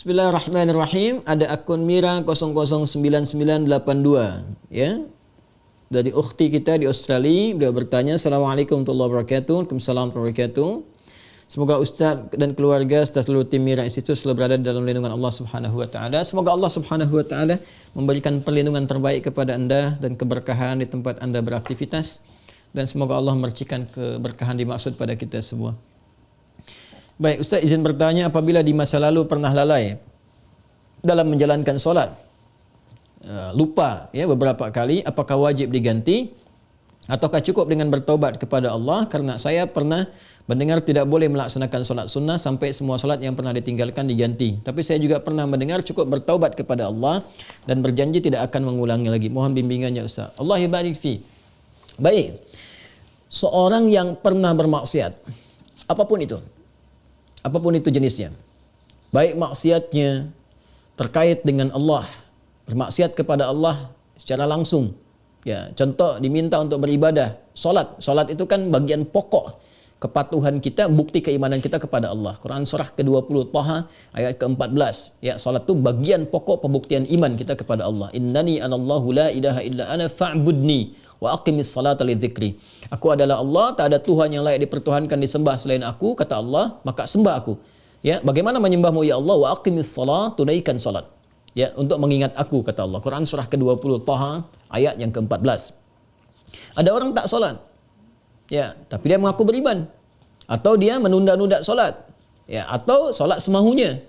Bismillahirrahmanirrahim. Ada akun Mira 009982 ya. Dari ukhti kita di Australia, beliau bertanya, Assalamualaikum warahmatullahi wabarakatuh. Waalaikumsalam warahmatullahi wabarakatuh. Semoga Ustaz dan keluarga serta seluruh tim Mira Institute selalu berada dalam lindungan Allah Subhanahu wa taala. Semoga Allah Subhanahu wa taala memberikan perlindungan terbaik kepada Anda dan keberkahan di tempat Anda beraktivitas, dan semoga Allah memercikan keberkahan dimaksud pada kita semua. Baik, Ustaz izin bertanya, apabila di masa lalu pernah lalai dalam menjalankan solat, lupa ya beberapa kali, apakah wajib diganti ataukah cukup dengan bertaubat kepada Allah? Karena saya pernah mendengar tidak boleh melaksanakan solat sunnah sampai semua solat yang pernah ditinggalkan diganti. Tapi saya juga pernah mendengar cukup bertaubat kepada Allah dan berjanji tidak akan mengulangi lagi. Mohon bimbingannya Ustaz. Allah barik fi. Baik. Seorang yang pernah bermaksiat, apapun itu jenisnya, baik maksiatnya terkait dengan Allah, bermaksiat kepada Allah secara langsung, ya, contoh diminta untuk beribadah, solat itu kan bagian pokok kepatuhan kita, bukti keimanan kita kepada Allah. Quran surah ke-20 Taha ayat ke-14, ya, solat itu bagian pokok pembuktian iman kita kepada Allah. Innani anallahu la ilaha illa ana fa'budni wa aqimis salata li dzikri. Aku adalah Allah, tak ada Tuhan yang layak dipertuhankan disembah selain aku, kata Allah, maka sembah aku. Ya, bagaimana menyembahmu ya Allah? Wa aqimis salat, tunaikan salat. Ya, untuk mengingat aku, kata Allah. Quran surah ke-20 Taha ayat yang ke-14. Ada orang tak solat, ya, tapi dia mengaku beriman, atau dia menunda-nunda solat, ya, atau solat semahunya.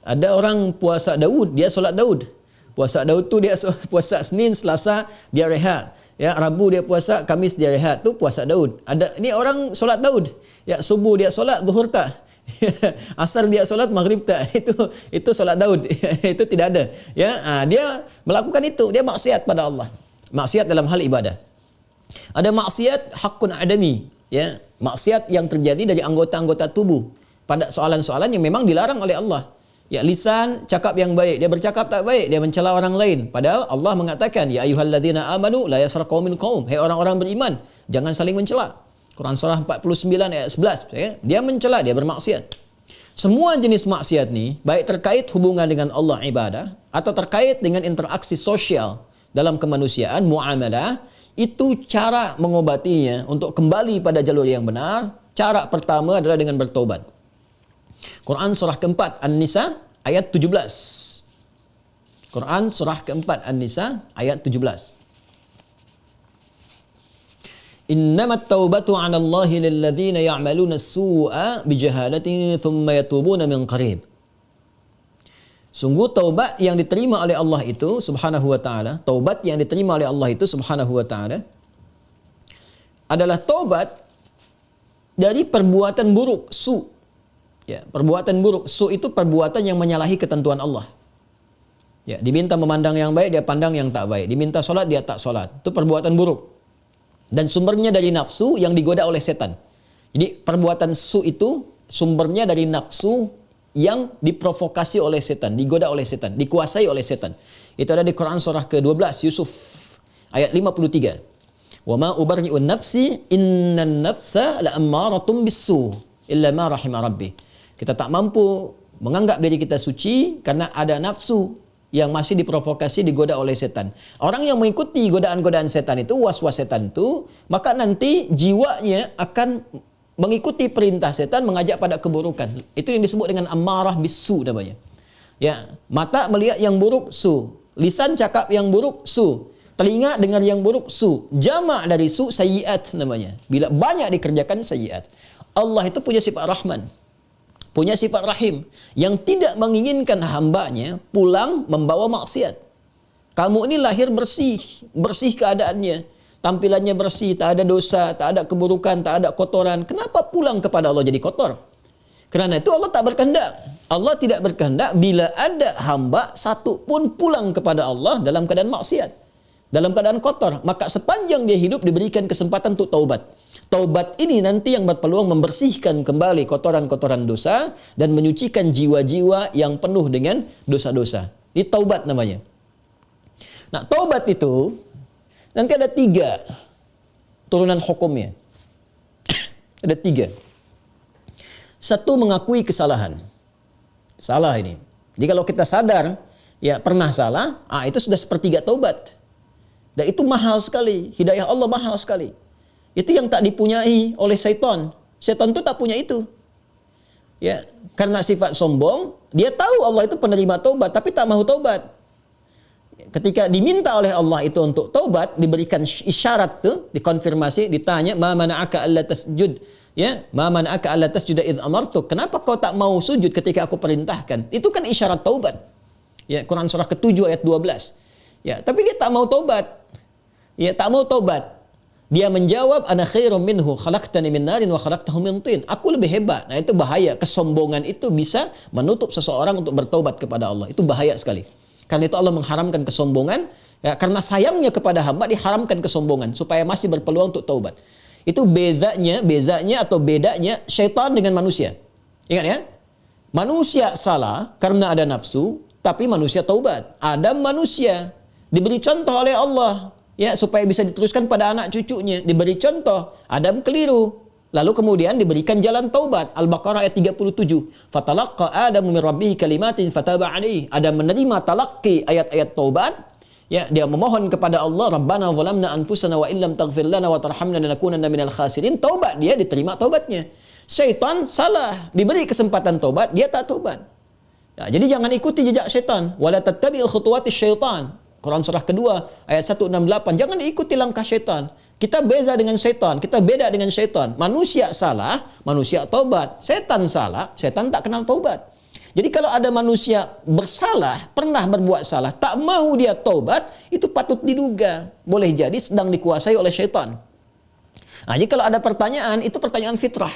Ada orang puasa Daud, dia solat Daud. Puasa Daud tu dia puasa Senin, Selasa dia rehat. Ya, Rabu dia puasa, Kamis dia rehat. Tu puasa Daud. Ada ni orang solat Daud. Ya, subuh dia solat, zuhur tak. Asar dia solat, maghrib tak. Itu solat Daud. Itu tidak ada. Ya, dia melakukan itu, dia maksiat pada Allah. Maksiat dalam hal ibadah. Ada maksiat hakun adami, ya, maksiat yang terjadi dari anggota-anggota tubuh pada soalan-soalan yang memang dilarang oleh Allah. Ya, lisan cakap yang baik, dia bercakap tak baik, dia mencela orang lain. Padahal Allah mengatakan, ya ayyuhalladzina amanu la yaskhar qaumin qaum. Hai orang-orang beriman, jangan saling mencela. Quran surah 49 ayat 11, ya. Dia mencela, dia bermaksiat. Semua jenis maksiat ni, baik terkait hubungan dengan Allah ibadah atau terkait dengan interaksi sosial dalam kemanusiaan, muamalah, itu cara mengobatinya untuk kembali pada jalur yang benar. Cara pertama adalah dengan bertobat. Quran surah keempat An-Nisa ayat 17. Quran surah keempat An-Nisa ayat 17. Innamat taubatu 'ala Allahi lilladzina ya'maluna as-su'a bijahalatin thumma yatubuna min qarib. Sungguh taubat yang diterima oleh Allah itu subhanahu wa ta'ala, taubat yang diterima oleh Allah itu subhanahu wa ta'ala adalah taubat dari perbuatan buruk, su. Ya, perbuatan buruk, su itu perbuatan yang menyalahi ketentuan Allah. Ya, diminta memandang yang baik, dia pandang yang tak baik. Diminta solat, dia tak solat. Itu perbuatan buruk. Dan sumbernya dari nafsu yang digoda oleh setan. Jadi perbuatan su itu sumbernya dari nafsu yang diprovokasi oleh setan, digoda oleh setan, dikuasai oleh setan. Itu ada di Quran surah ke-12 Yusuf ayat 53. Wa ma ubarri'un nafsi innan nafsa la'ammaratun bis-su illa ma rahima rabbi. Kita tak mampu menganggap diri kita suci karena ada nafsu yang masih diprovokasi, digoda oleh setan. Orang yang mengikuti godaan-godaan setan itu, was-was setan itu, maka nanti jiwanya akan mengikuti perintah setan, mengajak pada keburukan. Itu yang disebut dengan ammarah bisu namanya. Ya, mata melihat yang buruk, su. Lisan cakap yang buruk, su. Telinga dengar yang buruk, su. Jamak dari su, sayyiat namanya. Bila banyak dikerjakan sayyiat. Allah itu punya sifat Rahman, punya sifat Rahim, yang tidak menginginkan hambanya pulang membawa maksiat. Kamu ini lahir bersih, bersih keadaannya, tampilannya bersih, tak ada dosa, tak ada keburukan, tak ada kotoran. Kenapa pulang kepada Allah jadi kotor? Kerana itu Allah tak berkehendak. Allah tidak berkehendak bila ada hamba satu pun pulang kepada Allah dalam keadaan maksiat, dalam keadaan kotor. Maka sepanjang dia hidup diberikan kesempatan untuk taubat. Taubat ini nanti yang berpeluang membersihkan kembali kotoran-kotoran dosa dan menyucikan jiwa-jiwa yang penuh dengan dosa-dosa. Ini taubat namanya. Nah, taubat itu nanti ada 3 turunan hukumnya. Ada 3. 1, mengakui kesalahan. Salah ini. Jadi kalau kita sadar ya pernah salah, itu sudah sepertiga taubat. Dan itu mahal sekali, hidayah Allah mahal sekali. Itu yang tak dipunyai oleh syaitan. Syaitan itu tak punya itu. Ya, karena sifat sombong, dia tahu Allah itu penerima taubat tapi tak mau taubat. Ketika diminta oleh Allah itu untuk taubat, diberikan isyarat tuh, dikonfirmasi, ditanya, "Ma mana'aka alla tasjud?" Ya, "Ma mana'aka alla tasjuda idz amartuk?" Kenapa kau tak mau sujud ketika aku perintahkan? Itu kan isyarat taubat. Ya, Quran surah ke-7 ayat 12. Ya, tapi dia tak mau taubat. Ya, tak mau taubat. Dia menjawab, "Ana khairum minhu, khalaqtani min narin wa khalaqtahu min tin." Aku lebih hebat. Nah, itu bahaya. Kesombongan itu bisa menutup seseorang untuk bertaubat kepada Allah. Itu bahaya sekali. Karena itu Allah mengharamkan kesombongan. Ya, karena sayangnya kepada hamba diharamkan kesombongan supaya masih berpeluang untuk taubat. Itu bezanya syaitan dengan manusia. Ingat ya? Manusia salah karena ada nafsu, tapi manusia taubat. Adam manusia diberi contoh oleh Allah ya supaya bisa diteruskan pada anak cucunya. Diberi contoh, Adam keliru. Lalu kemudian diberikan jalan taubat. Al-Baqarah ayat 37. Fatalaqqa Adamu min rabbih kalimatin fataba alaihi. Adam menerima talaqi ayat-ayat taubat. Ya, dia memohon kepada Allah, Rabbana zalamna anfusana wa illam taghfir lana wa tarhamna lanakunanna minal khasirin. Taubat, dia diterima taubatnya. Syaitan salah, diberi kesempatan taubat, dia tak taubat. Ya, jadi jangan ikuti jejak syaitan. Wala tattabi'u khutuwatis syaitan. Quran surah kedua ayat 168. Jangan diikuti langkah syaitan. Kita beza dengan syaitan, kita beda dengan syaitan. Manusia salah, manusia taubat. Setan salah, setan tak kenal taubat. Jadi kalau ada manusia bersalah, pernah berbuat salah, tak mau dia taubat, itu patut diduga. Boleh jadi sedang dikuasai oleh syaitan. Nah, jadi kalau ada pertanyaan, itu pertanyaan fitrah.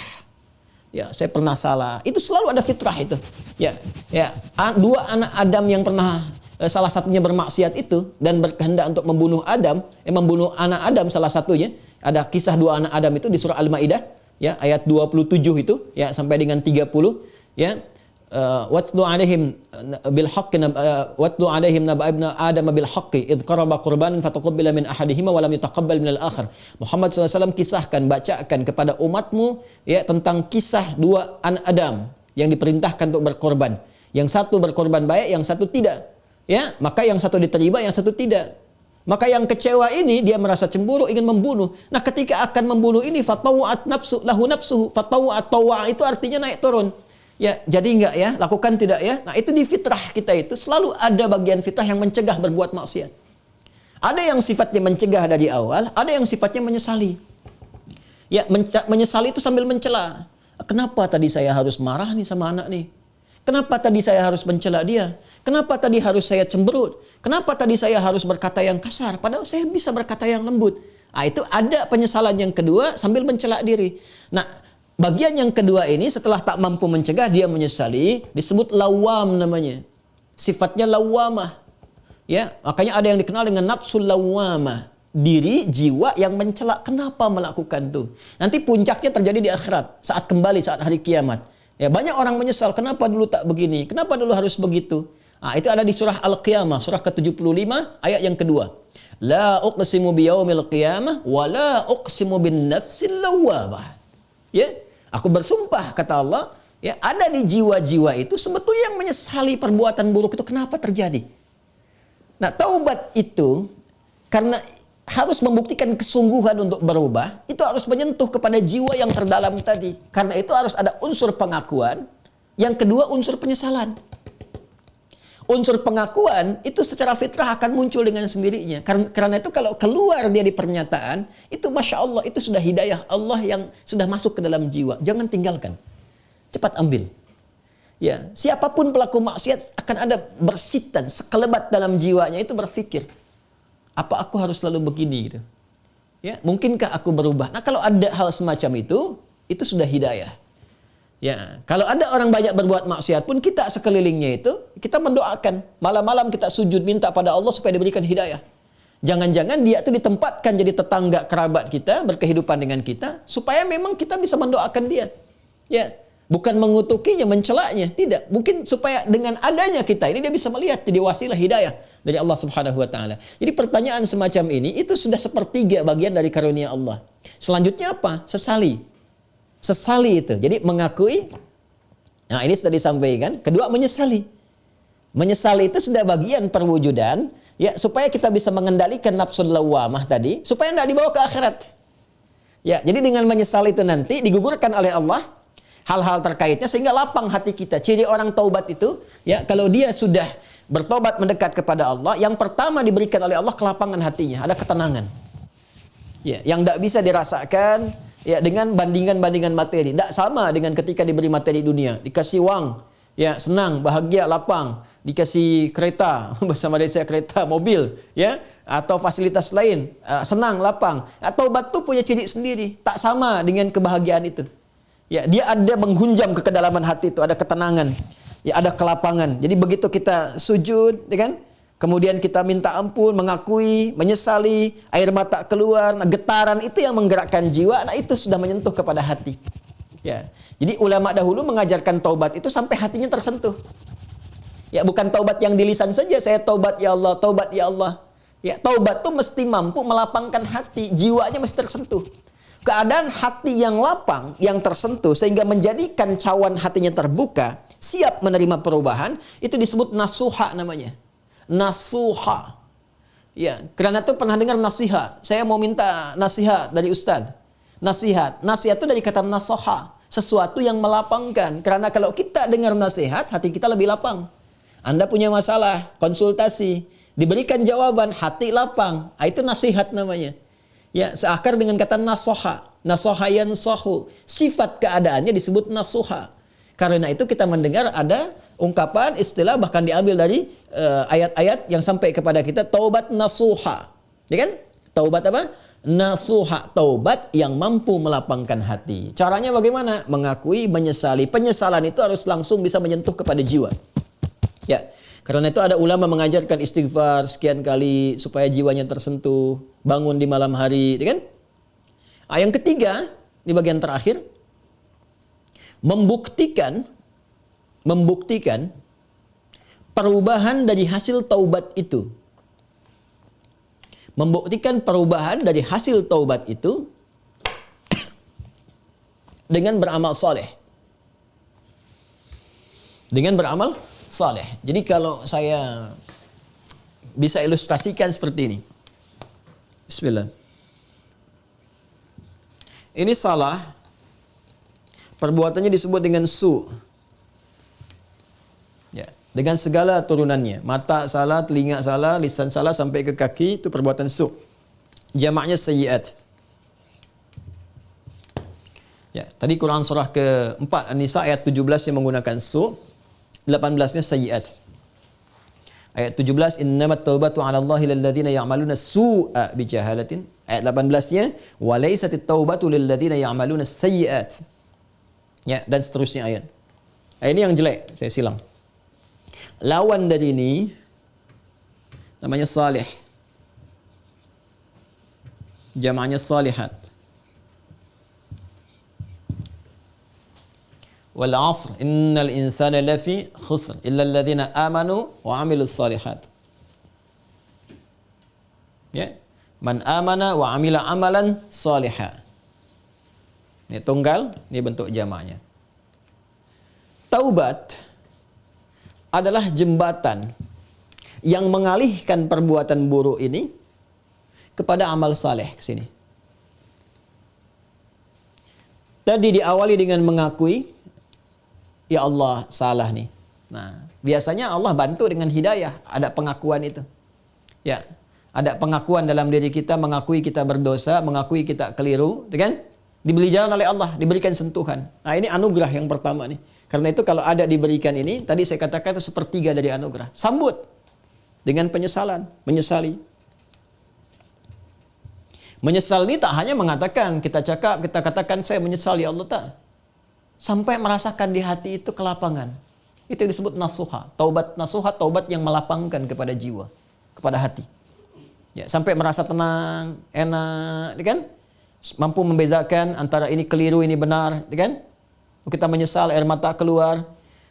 Ya, saya pernah salah. Itu selalu ada fitrah itu. Ya, dua anak Adam yang pernah salah satunya bermaksiat itu dan berkehendak untuk membunuh membunuh anak Adam salah satunya. Ada kisah dua anak Adam itu di surah Al-Maidah ya ayat 27 itu ya sampai dengan 30 ya. Watlu alaihim bil haqqi watlu alaihim naba ibna adam bil haqqi id qaraba qurbanan fataqabbala min ahadihima wa lam yutaqabbal min al-akhar. Muhammad SAW kisahkan, bacakan kepada umatmu ya tentang kisah dua anak Adam yang diperintahkan untuk berkorban. Yang satu berkorban baik, yang satu tidak. Ya, maka yang satu diterima, yang satu tidak. Maka yang kecewa ini dia merasa cemburu, ingin membunuh. Nah, ketika akan membunuh ini fatawat nafsu lahu nafsuhu, fatawat tawa itu artinya naik turun. Ya, jadi enggak ya, lakukan tidak ya. Nah, itu di fitrah kita itu selalu ada bagian fitrah yang mencegah berbuat maksiat. Ada yang sifatnya mencegah dari awal, ada yang sifatnya menyesali. Ya, menyesali itu sambil mencela. Kenapa tadi saya harus marah nih sama anak nih? Kenapa tadi saya harus mencela dia? Kenapa tadi harus saya cemberut? Kenapa tadi saya harus berkata yang kasar? Padahal saya bisa berkata yang lembut. Nah, itu ada penyesalan yang kedua sambil mencela diri. Nah, bagian yang kedua ini setelah tak mampu mencegah, dia menyesali, disebut lawam namanya. Sifatnya lawamah. Ya, makanya ada yang dikenal dengan nafsul lawamah. Diri, jiwa yang mencela. Kenapa melakukan itu? Nanti puncaknya terjadi di akhirat. Saat kembali, saat hari kiamat. Ya, banyak orang menyesal, kenapa dulu tak begini? Kenapa dulu harus begitu? Nah, itu ada di surah Al-Qiyamah, surah ke-75, ayat yang kedua. La uqsimu biyaumil qiyamah, wa la uqsimu bin nafsil lawwamah. Ya, aku bersumpah, kata Allah, ya, ada di jiwa-jiwa itu sebetulnya yang menyesali perbuatan buruk itu kenapa terjadi. Nah, taubat itu, karena harus membuktikan kesungguhan untuk berubah, itu harus menyentuh kepada jiwa yang terdalam tadi. Karena itu harus ada unsur pengakuan, yang kedua unsur penyesalan. Unsur pengakuan itu secara fitrah akan muncul dengan sendirinya. Karena itu kalau keluar dia di pernyataan, itu Masya Allah, itu sudah hidayah Allah yang sudah masuk ke dalam jiwa. Jangan tinggalkan. Cepat ambil. Ya, siapapun pelaku maksiat akan ada bersitan, sekelebat dalam jiwanya itu berpikir, apa aku harus selalu begini gitu? Ya, mungkinkah aku berubah? Nah, kalau ada hal semacam itu sudah hidayah. Ya, kalau ada orang banyak berbuat maksiat pun kita sekelilingnya itu kita mendoakan, malam-malam kita sujud minta pada Allah supaya diberikan hidayah. Jangan-jangan dia itu ditempatkan jadi tetangga kerabat kita, berkehidupan dengan kita supaya memang kita bisa mendoakan dia. Ya, bukan mengutukinya, mencelaknya, tidak. Mungkin supaya dengan adanya kita ini dia bisa melihat jadi wasilah hidayah dari Allah Subhanahu wa taala. Jadi pertanyaan semacam ini itu sudah sepertiga bagian dari karunia Allah. Selanjutnya apa? Sesali. Sesali itu. Jadi mengakui. Nah, ini sudah disampaikan. Kedua, menyesali. Menyesal itu sudah bagian perwujudan, ya, supaya kita bisa mengendalikan nafsul lawamah tadi, supaya tidak dibawa ke akhirat. Ya, jadi dengan menyesal itu nanti digugurkan oleh Allah hal-hal terkaitnya sehingga lapang hati kita. Ciri orang taubat itu, ya, kalau dia sudah bertobat mendekat kepada Allah, yang pertama diberikan oleh Allah kelapangan hatinya, ada ketenangan. Ya, yang tidak bisa dirasakan ya dengan bandingan-bandingan materi. Tidak sama dengan ketika diberi materi dunia, dikasih uang, ya, senang, bahagia, lapang, dikasih kereta, bahasa Malaysia kereta, mobil, ya, atau fasilitas lain, senang, lapang. Taubat itu punya ciri sendiri, tak sama dengan kebahagiaan itu. Ya, dia ada menghunjam ke kedalaman hati itu, ada ketenangan, ya, ada kelapangan. Jadi begitu kita sujud, ya kan? Kemudian kita minta ampun, mengakui, menyesali, air mata keluar, getaran itu yang menggerakkan jiwa. Nah, itu sudah menyentuh kepada hati. Ya. Jadi ulama dahulu mengajarkan taubat itu sampai hatinya tersentuh. Ya, bukan taubat yang di lisan saja, saya taubat ya Allah, taubat ya Allah. Ya, taubat itu mesti mampu melapangkan hati, jiwanya mesti tersentuh. Keadaan hati yang lapang, yang tersentuh sehingga menjadikan cawan hatinya terbuka, siap menerima perubahan, itu disebut nasuha namanya. Nasuha. Ya, karena itu pernah dengar nasihat. Saya mau minta nasihat dari Ustadz. Nasihat. Nasihat itu dari kata nasoha. Sesuatu yang melapangkan. Karena kalau kita dengar nasihat, hati kita lebih lapang. Anda punya masalah, konsultasi, diberikan jawaban, hati lapang. Itu nasihat namanya. Ya, seakar dengan kata nasoha. Nasoha yansohu. Sifat keadaannya disebut nasuha. Karena itu kita mendengar ada ungkapan, istilah bahkan diambil dari ayat-ayat yang sampai kepada kita, taubat nasuha. Ya kan? Taubat apa? Nasuha. Taubat yang mampu melapangkan hati. Caranya bagaimana? Mengakui, menyesali. Penyesalan itu harus langsung bisa menyentuh kepada jiwa. Ya. Karena itu ada ulama mengajarkan istighfar sekian kali supaya jiwanya tersentuh, bangun di malam hari, ya kan? Yang ketiga, di bagian terakhir, membuktikan perubahan dari hasil taubat itu. Membuktikan perubahan dari hasil taubat itu dengan beramal saleh. Dengan beramal saleh. Jadi kalau saya bisa ilustrasikan seperti ini. Bismillah. Ini salah. Perbuatannya disebut dengan su. Ya, dengan segala turunannya. Mata salah, telinga salah, lisan salah sampai ke kaki, itu perbuatan su. Jamaknya sayyiat. Ya, tadi Quran surah ke-4 An-Nisa ayat 17 yang menggunakan su, 18-nya sayyiat. Ayat 17, innamat taubatu 'ala Allahi lil ladzina ya'maluna su'a bijahalatin. Ayat 18-nya, wa laysatit taubatu lil ladzina ya'maluna sayyiat. Ya, dan seterusnya ayat. Ini yang jelek, saya silang. Lawan dari ini namanya salih. Jamaknya salihat. Wal 'asr innal insana lafi khusr illa alladhina amanu wa 'amilus salihat. Ya, man amana wa 'amila amalan salihah. Ini tunggal, ini bentuk jamaknya. Taubat adalah jembatan yang mengalihkan perbuatan buruk ini kepada amal saleh ke sini. Tadi diawali dengan mengakui, ya Allah salah nih. Nah, biasanya Allah bantu dengan hidayah, ada pengakuan itu. Ya, ada pengakuan dalam diri kita, mengakui kita berdosa, mengakui kita keliru, kan? Diberi jalan oleh Allah, diberikan sentuhan. Nah, ini anugerah yang pertama nih. Karena itu kalau ada diberikan ini, tadi saya katakan itu sepertiga dari anugerah. Sambut dengan penyesalan, menyesali. Menyesal ini tak hanya mengatakan, kita cakap, kita katakan saya menyesal ya Allah, tak. Sampai merasakan di hati itu kelapangan. Itu disebut nasuha. Taubat nasuha, taubat yang melapangkan kepada jiwa, kepada hati. Ya, sampai merasa tenang, enak, kan? Mampu membezakan antara ini keliru, ini benar, kan? Kita menyesal, air mata keluar.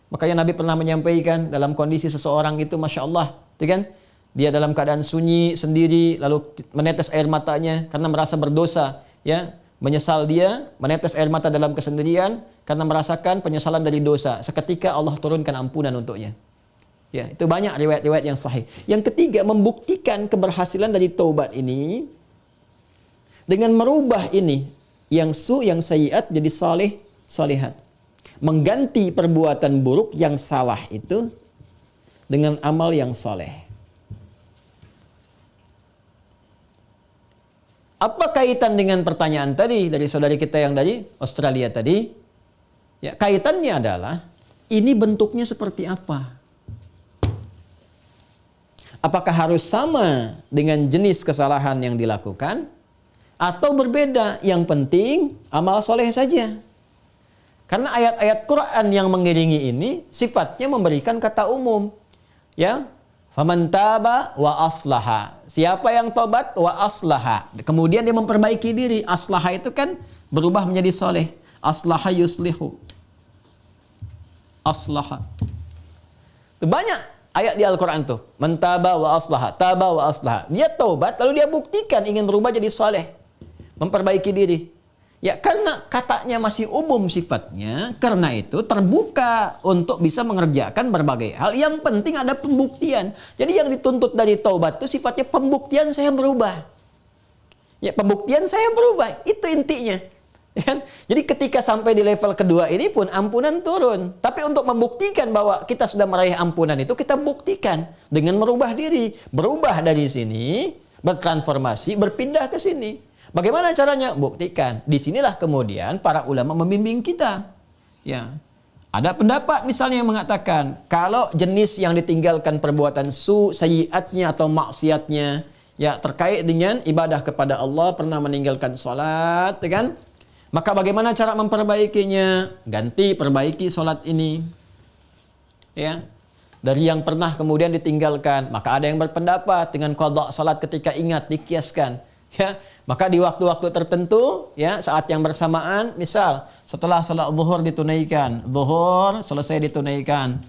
Makanya Nabi pernah menyampaikan dalam kondisi seseorang itu, Masya Allah, kan? Dia dalam keadaan sunyi sendiri, lalu menetes air matanya karena merasa berdosa, ya. Menyesal dia, menetes air mata dalam kesendirian karena merasakan penyesalan dari dosa. Seketika Allah turunkan ampunan untuknya. Ya, itu banyak riwayat-riwayat yang sahih. Yang ketiga, membuktikan keberhasilan dari taubat ini dengan merubah ini yang yang sayyiat jadi saleh, salihat. Mengganti perbuatan buruk yang salah itu dengan amal yang saleh. Apa kaitan dengan pertanyaan tadi dari saudari kita yang dari Australia tadi? Ya, kaitannya adalah ini bentuknya seperti apa? Apakah harus sama dengan jenis kesalahan yang dilakukan? Atau berbeda? Yang penting amal soleh saja. Karena ayat-ayat Quran yang mengiringi ini sifatnya memberikan kata umum. Ya, faman taba wa aslaha. Siapa yang tobat wa aslaha. Kemudian dia memperbaiki diri. Aslaha itu kan berubah menjadi soleh. Aslaha yuslihu. Aslaha. Itu banyak ayat di Al-Quran tuh. Mentaba wa aslaha. Taba wa aslaha. Dia taubat lalu dia buktikan ingin berubah jadi soleh. Memperbaiki diri. Ya, karena katanya masih umum sifatnya, karena itu terbuka untuk bisa mengerjakan berbagai hal. Yang penting ada pembuktian. Jadi yang dituntut dari taubat itu sifatnya pembuktian saya berubah. Ya, pembuktian saya berubah. Itu intinya. Ya, jadi ketika sampai di level kedua ini pun ampunan turun. Tapi untuk membuktikan bahwa kita sudah meraih ampunan itu, kita buktikan dengan merubah diri. Berubah dari sini, bertransformasi, berpindah ke sini. Bagaimana caranya? Buktikan. Disinilah kemudian para ulama membimbing kita. Ya, ada pendapat misalnya yang mengatakan kalau jenis yang ditinggalkan perbuatan sayyiatnya atau maksiatnya ya terkait dengan ibadah kepada Allah, pernah meninggalkan salat, ya kan? Maka bagaimana cara memperbaikinya? Ganti, perbaiki salat ini. Ya. Dari yang pernah kemudian ditinggalkan, maka ada yang berpendapat dengan qada salat ketika ingat dikiaskan. Ya, maka di waktu-waktu tertentu, ya saat yang bersamaan, misal setelah salat zuhur ditunaikan, zuhur selesai ditunaikan,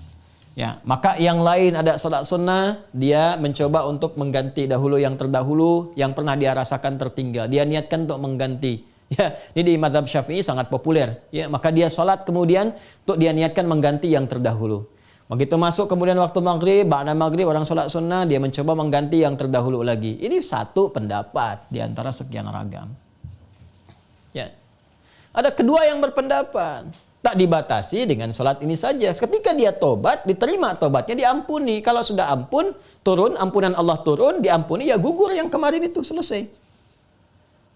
ya maka yang lain ada salat sunnah, dia mencoba untuk mengganti dahulu yang terdahulu, yang pernah dia rasakan tertinggal, dia niatkan untuk mengganti. Ya, ini di mazhab Syafi'i sangat populer. Ya, maka dia salat kemudian untuk dia niatkan mengganti yang terdahulu. Begitu masuk kemudian waktu maghrib, ba'da maghrib orang sholat sunnah, dia mencoba mengganti yang terdahulu lagi. Ini satu pendapat di antara sekian ragam. Ya. Ada kedua yang berpendapat, tak dibatasi dengan sholat ini saja. Ketika dia tobat, diterima tobatnya, diampuni. Kalau sudah ampun, turun, ampunan Allah turun, diampuni, ya gugur yang kemarin itu, selesai.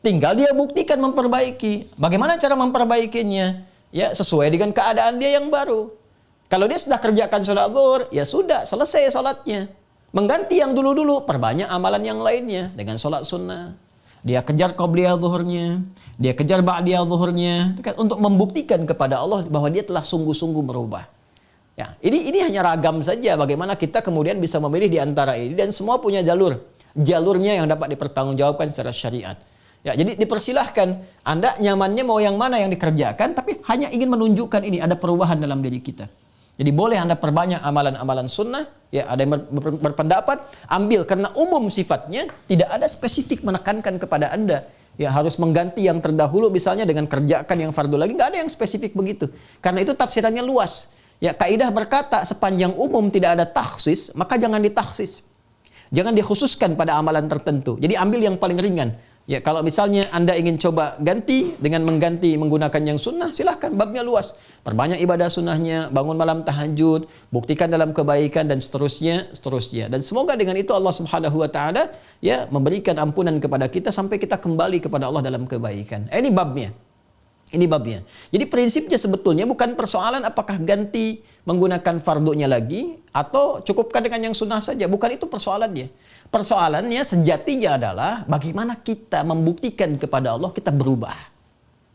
Tinggal dia buktikan memperbaiki. Bagaimana cara memperbaikinya? Ya, sesuai dengan keadaan dia yang baru. Kalau dia sudah kerjakan sholat zuhur, ya sudah, selesai sholatnya. Mengganti yang dulu-dulu, perbanyak amalan yang lainnya dengan sholat sunnah. Dia kejar qabliyah zuhurnya, dia kejar ba'diyah zuhurnya, untuk membuktikan kepada Allah bahwa dia telah sungguh-sungguh berubah. Ya, ini hanya ragam saja bagaimana kita kemudian bisa memilih di antara ini, dan semua punya jalurnya yang dapat dipertanggungjawabkan secara syariat. Ya, jadi dipersilahkan, Anda nyamannya mau yang mana yang dikerjakan, tapi hanya ingin menunjukkan ini ada perubahan dalam diri kita. Jadi boleh Anda perbanyak amalan-amalan sunnah, ya ada yang berpendapat, ambil karena umum sifatnya, tidak ada spesifik menekankan kepada Anda. Ya harus mengganti yang terdahulu misalnya dengan kerjakan yang fardu lagi, nggak ada yang spesifik begitu. Karena itu tafsirannya luas. Ya kaidah berkata sepanjang umum tidak ada takhsis, maka jangan ditaksis. Jangan dikhususkan pada amalan tertentu. Jadi ambil yang paling ringan. Ya kalau misalnya Anda ingin coba ganti dengan mengganti menggunakan yang sunnah, silahkan, babnya luas. Perbanyak ibadah sunnahnya, bangun malam tahajud, buktikan dalam kebaikan dan seterusnya. Dan semoga dengan itu Allah Subhanahu wa taala ya memberikan ampunan kepada kita sampai kita kembali kepada Allah dalam kebaikan. Ini babnya. Jadi prinsipnya sebetulnya bukan persoalan apakah ganti menggunakan fardunya lagi atau cukupkan dengan yang sunnah saja. Bukan itu persoalannya. Persoalannya sejatinya adalah bagaimana kita membuktikan kepada Allah kita berubah.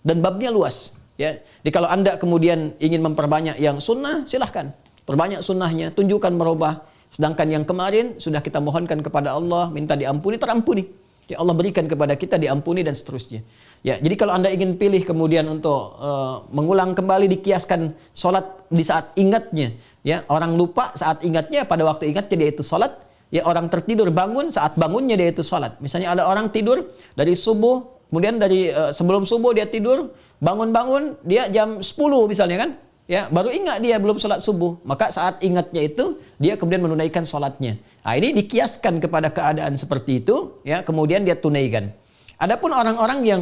Dan babnya luas. Ya. Jadi kalau Anda kemudian ingin memperbanyak yang sunnah, silahkan. Perbanyak sunnahnya, tunjukkan merubah. Sedangkan yang kemarin sudah kita mohonkan kepada Allah, minta diampuni, terampuni. Ya Allah berikan kepada kita diampuni dan seterusnya. Ya, jadi kalau Anda ingin pilih kemudian untuk mengulang kembali dikiaskan sholat di saat ingatnya. Ya, orang lupa saat ingatnya, pada waktu ingatnya dia itu sholat. Ya orang tertidur bangun saat bangunnya dia itu sholat. Misalnya ada orang tidur dari subuh, kemudian dari sebelum subuh dia tidur, bangun-bangun dia jam 10 misalnya kan. Ya, baru ingat dia belum sholat subuh. Maka saat ingatnya itu, dia kemudian menunaikan sholatnya. Nah, ini dikiaskan kepada keadaan seperti itu, ya, kemudian dia tunaikan. Adapun orang-orang yang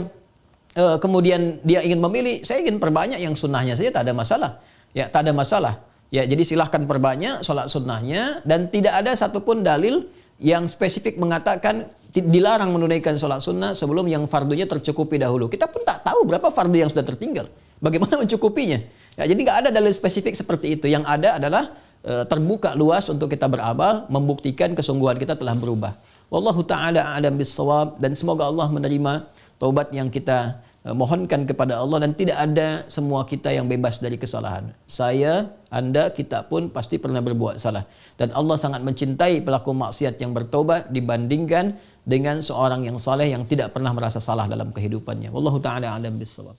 kemudian dia ingin memilih, saya ingin perbanyak yang sunnahnya saja, tak ada masalah. Ya, tak ada masalah. Ya, jadi silahkan perbanyak sholat sunnahnya, dan tidak ada satupun dalil yang spesifik mengatakan dilarang menunaikan sholat sunnah sebelum yang fardunya tercukupi dahulu. Kita pun tak tahu berapa fardu yang sudah tertinggal. Bagaimana mencukupinya? Ya, jadi nggak ada dalil spesifik seperti itu. Yang ada adalah terbuka luas untuk kita beramal, membuktikan kesungguhan kita telah berubah. Wallahu ta'ala a'lam bis-shawab, dan semoga Allah menerima taubat yang kita mohonkan kepada Allah, dan tidak ada semua kita yang bebas dari kesalahan. Saya, Anda, kita pun pasti pernah berbuat salah. Dan Allah sangat mencintai pelaku maksiat yang bertaubat dibandingkan dengan seorang yang saleh yang tidak pernah merasa salah dalam kehidupannya. Wallahu ta'ala a'lam bis-shawab.